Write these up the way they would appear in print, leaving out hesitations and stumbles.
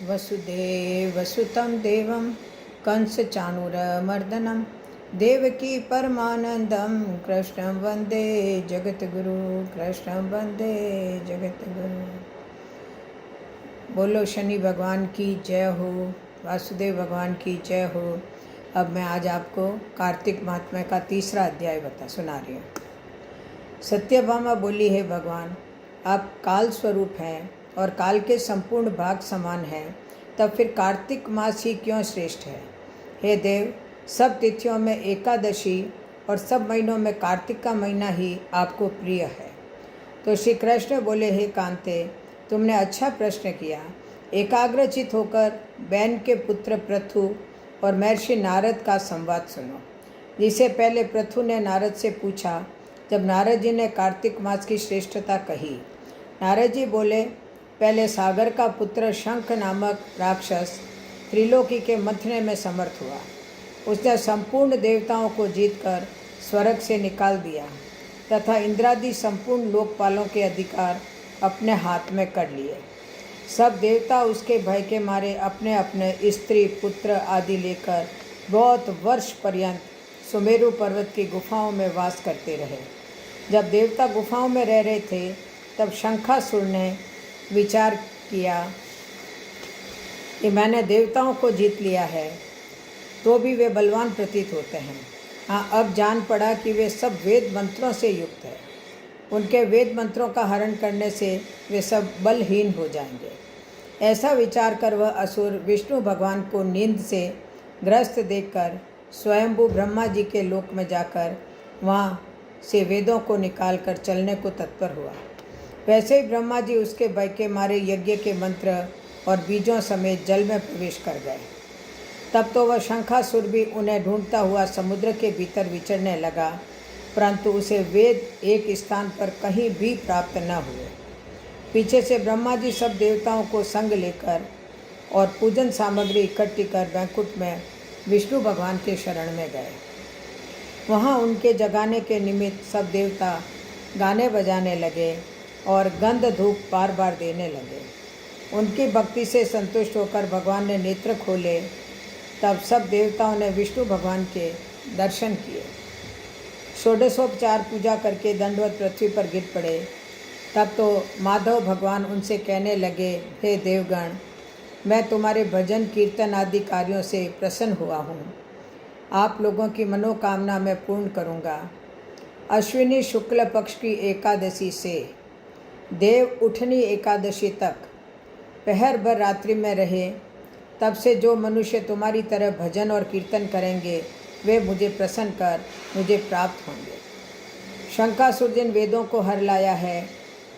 वसुदेवसुतं देवं कंसचाणूरमर्दनं देवकी परमानंदं कृष्णं वंदे जगतगुरु कृष्णं वंदे जगतगुरु। बोलो शनि भगवान की जय हो, वासुदेव भगवान की जय हो। अब मैं आज आपको कार्तिक महात्म्य का तीसरा अध्याय सुना रही हूँ। सत्यभामा बोली, है भगवान, आप काल स्वरूप हैं और काल के संपूर्ण भाग समान हैं, तब फिर कार्तिक मास ही क्यों श्रेष्ठ है? हे देव, सब तिथियों में एकादशी और सब महीनों में कार्तिक का महीना ही आपको प्रिय है। तो श्री कृष्ण बोले, हे कांते, तुमने अच्छा प्रश्न किया। एकाग्रचित होकर बैन के पुत्र पृथु और महर्षि नारद का संवाद सुनो। जिसे पहले पृथु ने नारद से पूछा, जब नारद जी ने कार्तिक मास की श्रेष्ठता कही। नारद जी बोले, पहले सागर का पुत्र शंख नामक राक्षस त्रिलोकी के मंथने में समर्थ हुआ। उसने संपूर्ण देवताओं को जीतकर स्वर्ग से निकाल दिया तथा इंद्रादि संपूर्ण लोकपालों के अधिकार अपने हाथ में कर लिए। सब देवता उसके भय के मारे अपने अपने स्त्री पुत्र आदि लेकर बहुत वर्ष पर्यंत सुमेरु पर्वत की गुफाओं में वास करते रहे। जब देवता गुफाओं में रह रहे थे, तब शंखासुर ने विचार किया कि मैंने देवताओं को जीत लिया है, तो भी वे बलवान प्रतीत होते हैं। हाँ, अब जान पड़ा कि वे सब वेद मंत्रों से युक्त है। उनके वेद मंत्रों का हरण करने से वे सब बलहीन हो जाएंगे। ऐसा विचार कर वह असुर विष्णु भगवान को नींद से ग्रस्त देखकर स्वयंभू ब्रह्मा जी के लोक में जाकर वहाँ से वेदों को निकालकर चलने को तत्पर हुआ। वैसे ही ब्रह्मा जी उसके भय के मारे यज्ञ के मंत्र और बीजों समेत जल में प्रवेश कर गए। तब तो वह शंखासुर भी उन्हें ढूंढता हुआ समुद्र के भीतर विचरने लगा, परंतु उसे वेद एक स्थान पर कहीं भी प्राप्त न हुए। पीछे से ब्रह्मा जी सब देवताओं को संग लेकर और पूजन सामग्री इकट्ठी कर बैकुंठ में विष्णु भगवान के शरण में गए। वहाँ उनके जगाने के निमित्त सब देवता गाने बजाने लगे और गंध धूप बार बार देने लगे। उनकी भक्ति से संतुष्ट होकर भगवान ने नेत्र खोले। तब सब देवताओं ने विष्णु भगवान के दर्शन किए। षोडशोपचार पूजा करके दंडवत पृथ्वी पर गिर पड़े। तब तो माधव भगवान उनसे कहने लगे, हे देवगण, मैं तुम्हारे भजन कीर्तन आदि कार्यों से प्रसन्न हुआ हूँ। आप लोगों की मनोकामना मैं पूर्ण करूँगा। अश्विनी शुक्ल पक्ष की एकादशी से देव उठनी एकादशी तक पहर भर रात्रि में रहे। तब से जो मनुष्य तुम्हारी तरह भजन और कीर्तन करेंगे, वे मुझे प्रसन्न कर मुझे प्राप्त होंगे। शंखासुर जिन वेदों को हर लाया है,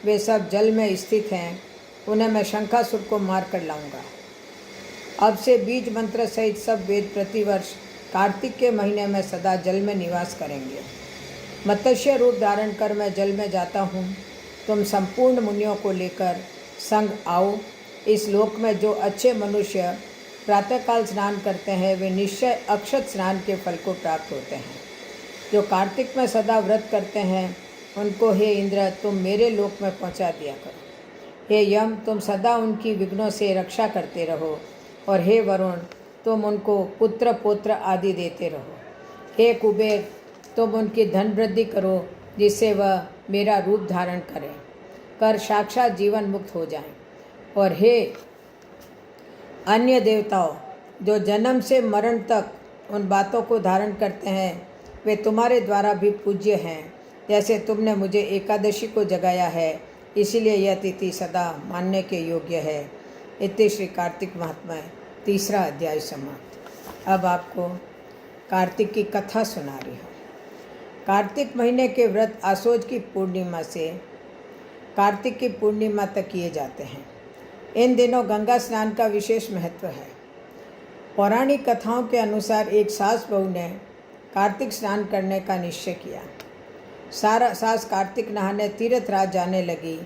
वे सब जल में स्थित हैं। उन्हें मैं शंखासुर को मार कर लाऊंगा। अब से बीज मंत्र सहित सब वेद प्रतिवर्ष कार्तिक के महीने में सदा जल में निवास करेंगे। मत्स्य रूप धारण कर मैं जल में जाता हूँ। तुम संपूर्ण मुनियों को लेकर संग आओ। इस लोक में जो अच्छे मनुष्य प्रातःकाल स्नान करते हैं, वे निश्चय अक्षत स्नान के फल को प्राप्त होते हैं। जो कार्तिक में सदा व्रत करते हैं, उनको हे इंद्र, तुम मेरे लोक में पहुँचा दिया करो। हे यम, तुम सदा उनकी विघ्नों से रक्षा करते रहो। और हे वरुण, तुम उनको पुत्र पौत्र आदि देते रहो। हे कुबेर, तुम उनकी धन वृद्धि करो, जिससे वह मेरा रूप धारण करें कर साक्षात जीवन मुक्त हो जाएं। और हे अन्य देवताओं, जो जन्म से मरण तक उन बातों को धारण करते हैं, वे तुम्हारे द्वारा भी पूज्य हैं। जैसे तुमने मुझे एकादशी को जगाया है, इसीलिए यह तिथि सदा मानने के योग्य है। इति श्री कार्तिक महात्म्य तीसरा अध्याय समाप्त। अब आपको कार्तिक की कथा सुना रही हूँ। कार्तिक महीने के व्रत आसोज की पूर्णिमा से कार्तिक की पूर्णिमा तक किए जाते हैं। इन दिनों गंगा स्नान का विशेष महत्व है। पौराणिक कथाओं के अनुसार एक सास बहू ने कार्तिक स्नान करने का निश्चय किया। सास कार्तिक नहाने तीर्थ राज जाने लगी,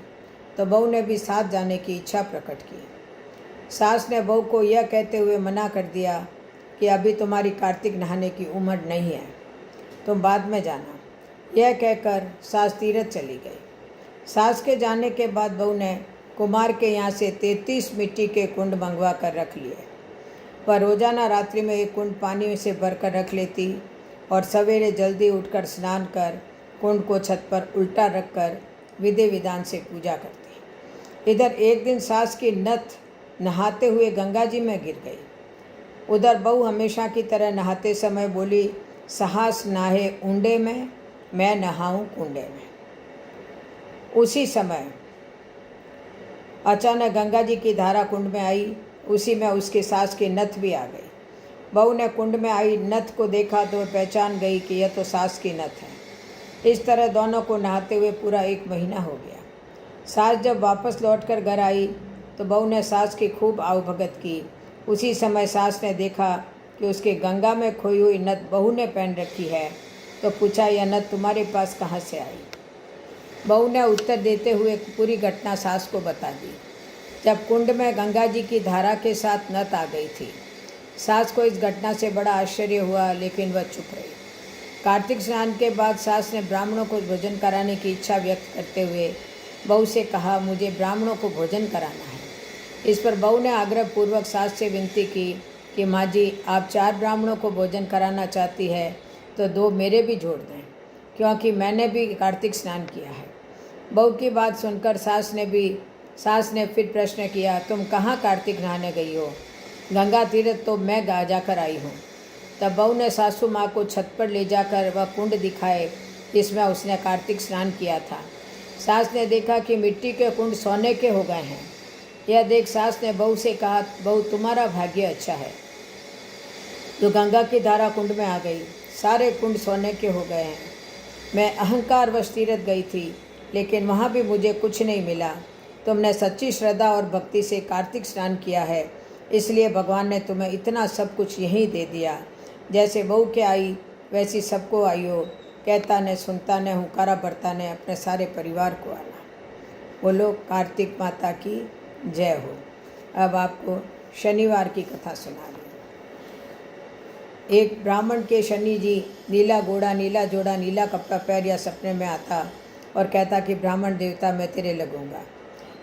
तो बहू ने भी साथ जाने की इच्छा प्रकट की। सास ने बहू को यह कहते हुए मना कर दिया कि अभी तुम्हारी कार्तिक नहाने की उम्र नहीं है, तुम बाद में जाना। यह कहकर सास तीर्थ चली गई। सास के जाने के बाद बहू ने कुमार के यहाँ से 33 मिट्टी के कुंड मंगवा कर रख लिए। वह रोजाना रात्रि में एक कुंड पानी से भरकर रख लेती और सवेरे जल्दी उठकर स्नान कर कुंड को छत पर उल्टा रखकर विधि विधान से पूजा करती। इधर एक दिन सास की नथ नहाते हुए गंगा जी में गिर गई। उधर बहू हमेशा की तरह नहाते समय बोली, साहस नहाए ऊंडे में, मैं नहाऊं कुंडे में। उसी समय अचानक गंगा जी की धारा कुंड में आई। उसी में उसकी सास की नथ भी आ गई। बहू ने कुंड में आई नथ को देखा तो पहचान गई कि यह तो सास की नथ है। इस तरह दोनों को नहाते हुए पूरा 1 महीना हो गया। सास जब वापस लौटकर घर आई तो बहू ने सास की खूब आवभगत की। उसी समय सास ने देखा कि उसके गंगा में खोई हुई नथ बहू ने पहन रखी है, तो पूछा, यह नथ तुम्हारे पास कहाँ से आई? बहू ने उत्तर देते हुए पूरी घटना सास को बता दी। जब कुंड में गंगा जी की धारा के साथ नथ आ गई थी। सास को इस घटना से बड़ा आश्चर्य हुआ, लेकिन वह चुप रही। कार्तिक स्नान के बाद सास ने ब्राह्मणों को भोजन कराने की इच्छा व्यक्त करते हुए बहू से कहा, मुझे ब्राह्मणों को भोजन कराना है। इस पर बहू ने आग्रहपूर्वक सास से विनती की कि माँ जी, आप 4 ब्राह्मणों को भोजन कराना चाहती है तो 2 मेरे भी जोड़ दें, क्योंकि मैंने भी कार्तिक स्नान किया है। बहू की बात सुनकर सास ने फिर प्रश्न किया, तुम कहाँ कार्तिक नहाने गई हो? गंगा तीर्थ तो मैं जाकर आई हूँ। तब बहू ने सासू माँ को छत पर ले जाकर वह कुंड दिखाए जिसमें उसने कार्तिक स्नान किया था। सास ने देखा कि मिट्टी के कुंड सोने के हो गए हैं। यह देख सास ने बहू से कहा, बहू तुम्हारा भाग्य अच्छा है जो गंगा की धारा कुंड में आ गई। सारे कुंड सोने के हो गए हैं। मैं अहंकारवश तीर्थ गई थी, लेकिन वहाँ भी मुझे कुछ नहीं मिला। तुमने सच्ची श्रद्धा और भक्ति से कार्तिक स्नान किया है, इसलिए भगवान ने तुम्हें इतना सब कुछ यहीं दे दिया। जैसे बहू के आई वैसी सबको आई हो। कहता ने, सुनता ने, हुकारा भरता ने अपने सारे परिवार को आना। बोलो कार्तिक माता की जय हो। अब आपको शनिवार की कथा सुना रही हूँ। एक ब्राह्मण के शनि जी नीला घोड़ा, नीला जोड़ा, नीला कपड़ा पहन या सपने में आता और कहता कि ब्राह्मण देवता मैं तेरे लगूंगा।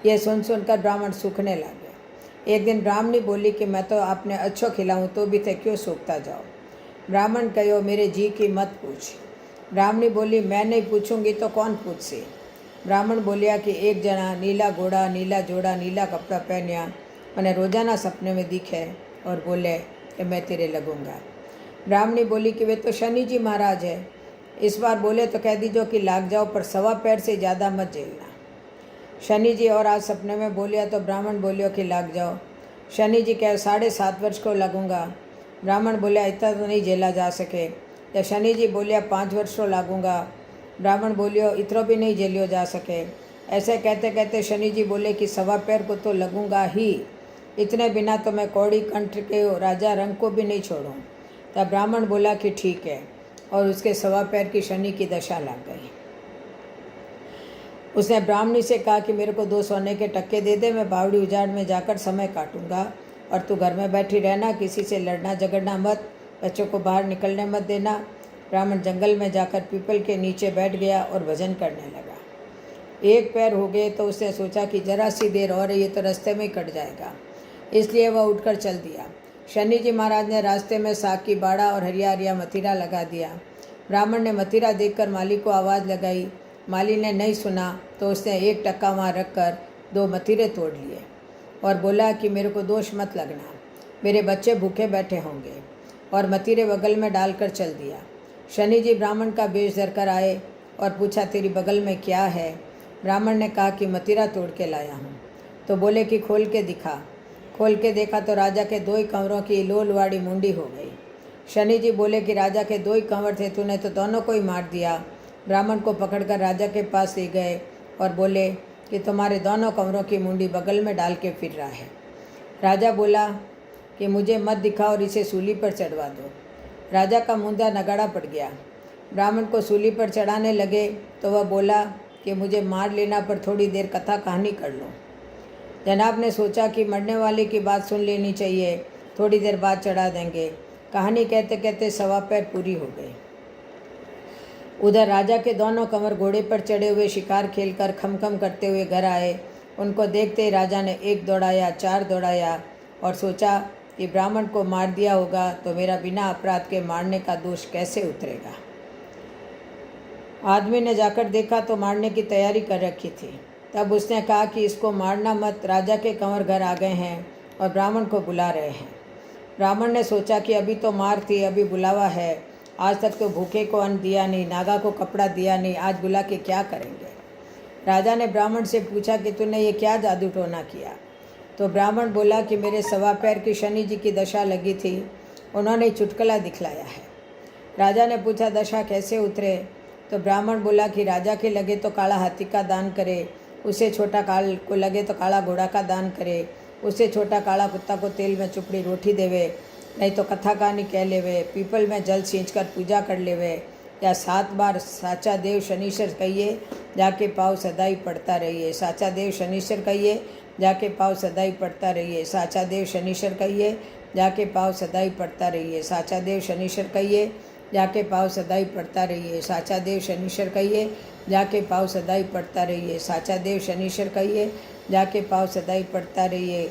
यह सुनकर ब्राह्मण सूखने लगे। एक दिन ब्राह्मणी बोली कि मैं तो आपने अच्छो खिलाऊं तो भी थे क्यों सूखता जाओ। ब्राह्मण कहो, मेरे जी की मत पूछ। ब्राह्मणी बोली, मैं नहीं पूछूंगी तो कौन पूछे। ब्राह्मण बोलिया कि एक जना नीला घोड़ा, नीला जोड़ा, नीला कपड़ा पहनिया मैंने रोजाना सपने में दिखे और बोले कि मैं तेरे लगूंगा। ब्राह्मणी बोली कि वे तो शनि जी महाराज है। इस बार बोले तो कह दीजो कि लाग जाओ, पर 1.25 पैर से ज़्यादा मत झेलना। शनि जी और आज सपने में बोलिया तो ब्राह्मण बोलियो कि लाग जाओ। शनि जी कहे 7.5 वर्ष को लगूंगा। ब्राह्मण बोलिया इतना तो नहीं झेला जा सके। या शनि जी बोलिया 5 वर्ष को लागूंगा। ब्राह्मण बोलियो इतना भी नहीं झेलियो जा सके। ऐसे कहते कहते शनि जी बोले कि 1.25 पैर को तो लगूंगा ही, इतने बिना तो मैं कौड़ी कंठ के राजा रंग को भी नहीं छोड़ूं। तब ब्राह्मण बोला कि ठीक है, और उसके 1.25 पैर की शनि की दशा लग गई। उसने ब्राह्मणी से कहा कि मेरे को 2 सोने के टक्के दे दे, मैं बावड़ी उजाड़ में जाकर समय काटूंगा और तू घर में बैठी रहना, किसी से लड़ना झगड़ना मत, बच्चों को बाहर निकलने मत देना। ब्राह्मण जंगल में जाकर पीपल के नीचे बैठ गया और भजन करने लगा। 1 पैर हो गए तो उसने सोचा कि जरा सी देर और है, ये तो रास्ते में ही कट जाएगा, इसलिए वह उठकर चल दिया। शनि जी महाराज ने रास्ते में साग की बाड़ा और हरिया हरिया मतीरा लगा दिया। ब्राह्मण ने मतीरा देखकर माली को आवाज़ लगाई। माली ने नहीं सुना तो उसने 1 टक्का वहाँ रखकर 2 मतीरे तोड़ लिए और बोला कि मेरे को दोष मत लगना, मेरे बच्चे भूखे बैठे होंगे, और मतीरे बगल में डालकर चल दिया। शनि जी ब्राह्मण का वेश धरकर आए और पूछा, तेरी बगल में क्या है? ब्राह्मण ने कहा कि मतीरा तोड़ के लाया हूँ। तो बोले कि खोल के दिखा। खोल के देखा तो राजा के 2 ही कंवरों की लोलवाड़ी मुंडी हो गई। शनि जी बोले कि राजा के 2 ही कंवर थे, तूने तो दोनों को ही मार दिया। ब्राह्मण को पकड़कर राजा के पास ले गए और बोले कि तुम्हारे दोनों कंवरों की मुंडी बगल में डाल के फिर रहा है। राजा बोला कि मुझे मत दिखाओ और इसे सूली पर चढ़वा दो। राजा का मुंदा नगाड़ा पड़ गया। ब्राह्मण को सूली पर चढ़ाने लगे तो वह बोला कि मुझे मार लेना, पर थोड़ी देर कथा कहानी कर लो। जनाब ने सोचा कि मरने वाले की बात सुन लेनी चाहिए, थोड़ी देर बाद चढ़ा देंगे। कहानी कहते कहते 1.25 पैर पूरी हो गई। उधर राजा के दोनों कंवर घोड़े पर चढ़े हुए शिकार खेलकर खमखम करते हुए घर आए उनको देखते ही राजा ने 1 दौड़ाया, 4 दौड़ाया और सोचा कि ब्राह्मण को मार दिया होगा तो मेरा बिना अपराध के मारने का दोष कैसे उतरेगा। आदमी ने जाकर देखा तो मारने की तैयारी कर रखी थी। तब उसने कहा कि इसको मारना मत, राजा के कंवर घर आ गए हैं और ब्राह्मण को बुला रहे हैं। ब्राह्मण ने सोचा कि अभी तो मार थी, अभी बुलावा है, आज तक तो भूखे को अन्न दिया नहीं, नागा को कपड़ा दिया नहीं, आज बुला के क्या करेंगे। राजा ने ब्राह्मण से पूछा कि तूने ये क्या जादू टोना किया। तो ब्राह्मण बोला कि मेरे सवा पैर की शनि जी की दशा लगी थी, उन्होंने चुटकुला दिखलाया है। राजा ने पूछा दशा कैसे उतरे। तो ब्राह्मण बोला कि राजा के लगे तो काला हाथी का दान करे, उसे छोटा काल को लगे तो काला घोड़ा का दान करे, उसे छोटा काला कुत्ता को तेल में चुपड़ी रोटी देवे, नहीं तो कथा कहानी कह लेवे, पीपल में जल सींच कर पूजा कर लेवे, या 7 बार साचा देव शनिश्चर कहिए जाके पाँव सदाई पढ़ता रहिए। साचा देव शनिश्चर कहिए जाके पाँव सदाई पढ़ता रहिए। साचा देव शनिश्चर कहिए जाके पाँव सदाई पढ़ता रहिए। साचा देव शनिश्चर कहिए जाके पाँव सदाई पढ़ता रहिए। साचा देव शनिश्चर कहिए जाके पाँव सदाई पढ़ता रहिए। साचा देव शनिश्चर कहिए जाके पाँव सदाई पढ़ता रहिए।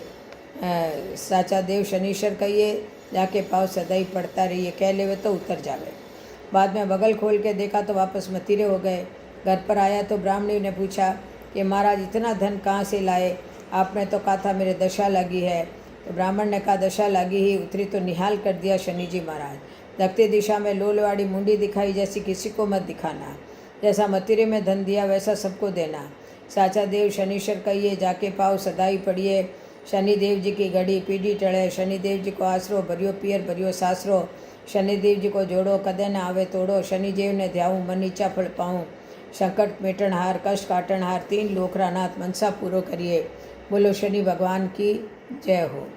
साचा देव शनिश्चर कहिए जाके पाँव सदाई पढ़ता रहिए। कह लेवे तो उतर जावे। बाद में बगल खोल के देखा तो वापस मतीरे हो गए। घर पर आया तो ब्राह्मणी ने पूछा कि महाराज इतना धन कहाँ से लाए, आपने तो कहा था मेरे दशा लगी है। तो ब्राह्मण ने कहा दशा लगी ही उतरी तो निहाल कर दिया शनि जी महाराज। दक्षिण दिशा में लोलवाड़ी मुंडी दिखाई, जैसी किसी को मत दिखाना। जैसा मतीरे में धन दिया वैसा सबको देना। साचा देव शनिश्चर कहिए जाके पाँव सदाई पढ़िए। शनिदेव जी की घड़ी पीढ़ी टळे, शनिदेव जी को आसरो भरियो पियर भरियो सासरो। शनिदेव जी को जोड़ो कदे न आवे तोड़ो। शनिदेव ने ध्याऊँ मन इच्छा फल पाऊँ। संकट मेटनहार कष्ट काटनहार 3 लोकरा नाथ मनसा पूरो करिए। बोलो शनि भगवान की जय हो।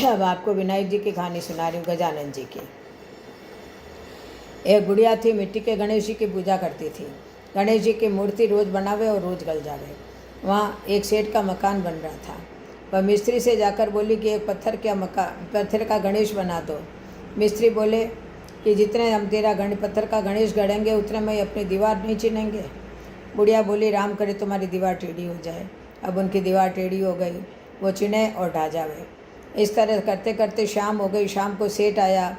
अब आपको विनायक जी की कहानी सुना रही हूँ, गजानन जी की। एक बुढ़िया थी, मिट्टी के गणेश जी की पूजा करती थी। गणेश जी की मूर्ति रोज़ बनावे और रोज़ गल जावे। वहाँ एक सेठ का मकान बन रहा था। वह मिस्त्री से जाकर बोली कि एक पत्थर का गणेश बना दो। मिस्त्री बोले कि जितने हम तेरा पत्थर का गणेश गढ़ेंगे उतने में अपनी दीवार नहीं चिनेंगे। बुढ़िया बोली राम करे तुम्हारी दीवार टेढ़ी हो जाए। अब उनकी दीवार टेढ़ी हो गई, वो चिने और ढा जावे। इस तरह करते करते शाम हो गई। शाम को सेठ आया,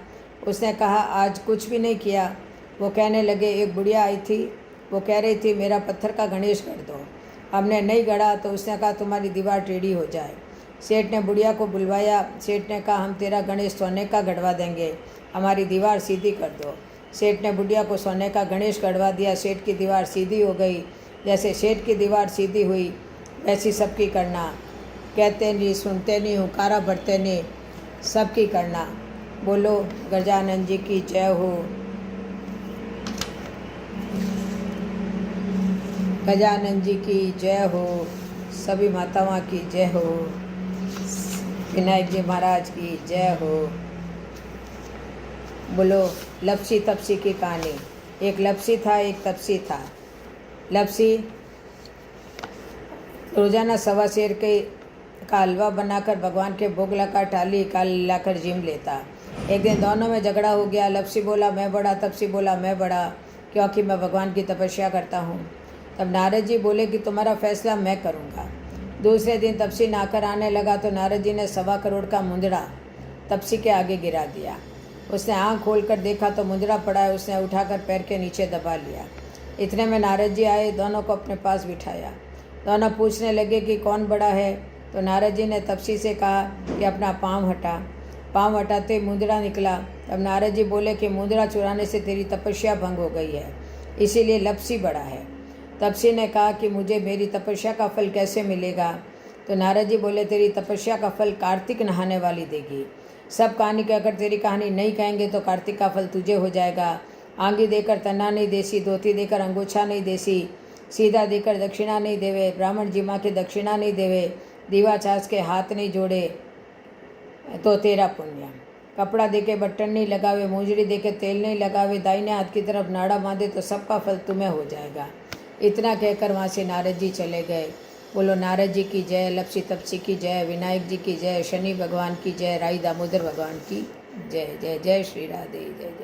उसने कहा आज कुछ भी नहीं किया। वो कहने लगे एक बुढ़िया आई थी, वो कह रही थी मेरा पत्थर का गणेश कर दो। हमने नहीं गढ़ा तो उसने कहा तुम्हारी दीवार टेढ़ी हो जाए। सेठ ने बुढ़िया को बुलवाया। सेठ ने कहा हम तेरा गणेश सोने का गढ़वा देंगे, हमारी दीवार सीधी कर दो। सेठ ने बुढ़िया को सोने का गणेश गढ़वा दिया। सेठ की दीवार सीधी हो गई। जैसे सेठ की दीवार सीधी हुई वैसी सबकी करना। कहते नहीं, सुनते नहीं, हुकारा भरते नहीं, सबकी करना। बोलो गजानन जी की जय हो। गजानन जी की जय हो। सभी माताओं की जय हो। विनायक जी महाराज की जय हो। बोलो लपसी तपसी की कहानी। एक लपसी था, एक तपसी था। लपसी रोजाना 1.25 सेर का हलवा बनाकर भगवान के भोग लगा टाली लाकर जिम लेता। एक दिन दोनों में झगड़ा हो गया। लपसी बोला मैं बड़ा, तपसी बोला मैं बड़ा, क्योंकि मैं भगवान की तपस्या करता हूँ। तब नारद जी बोले कि तुम्हारा फैसला मैं करूँगा। दूसरे दिन तपसी नहाकर आने लगा तो नारद जी ने 1.25 करोड़ का मुंदड़ा तपसी के आगे गिरा दिया। उसने आँख खोलकर देखा तो मुंदड़ा पड़ा है। उसने उठाकर पैर के नीचे दबा लिया। इतने में नारद जी आए, दोनों को अपने पास बिठाया। दोनों पूछने लगे कि कौन बड़ा है। तो नारद जी ने तपसी से कहा कि अपना पाँव हटा। पाँव हटाते मुंदड़ा निकला। तब नारद जी बोले कि मुंदड़ा चुराने से तेरी तपस्या भंग हो गई है, इसीलिए लपसी बड़ा है। तपसी ने कहा कि मुझे मेरी तपस्या का फल कैसे मिलेगा। तो नारद जी बोले तेरी तपस्या का फल कार्तिक नहाने वाली देगी। सब कहानी कहकर तेरी कहानी नहीं कहेंगे तो कार्तिक का फल तुझे हो जाएगा। आंगी देकर तना नहीं देसी, धोती देकर अंगोछा नहीं देसी, सीधा देकर दक्षिणा नहीं देवे, ब्राह्मण जी माँ के दक्षिणा नहीं देवे, दीवा छाछ के हाथ नहीं जोड़े तो तेरा पुण्य। कपड़ा देके बटन नहीं लगावे, मूंजड़ी देके तेल नहीं लगावे, दाहिने हाथ की तरफ नाड़ा बांधे तो सबका फल तुम्हें हो जाएगा। इतना कहकर वहाँ से नारद जी चले गए। बोलो नारद जी की जय, लपसी तपसी की जय, विनायक जी की जय, शनि भगवान की जय, राई दामोदर भगवान की जय। जय जय श्री राधे, जय जय।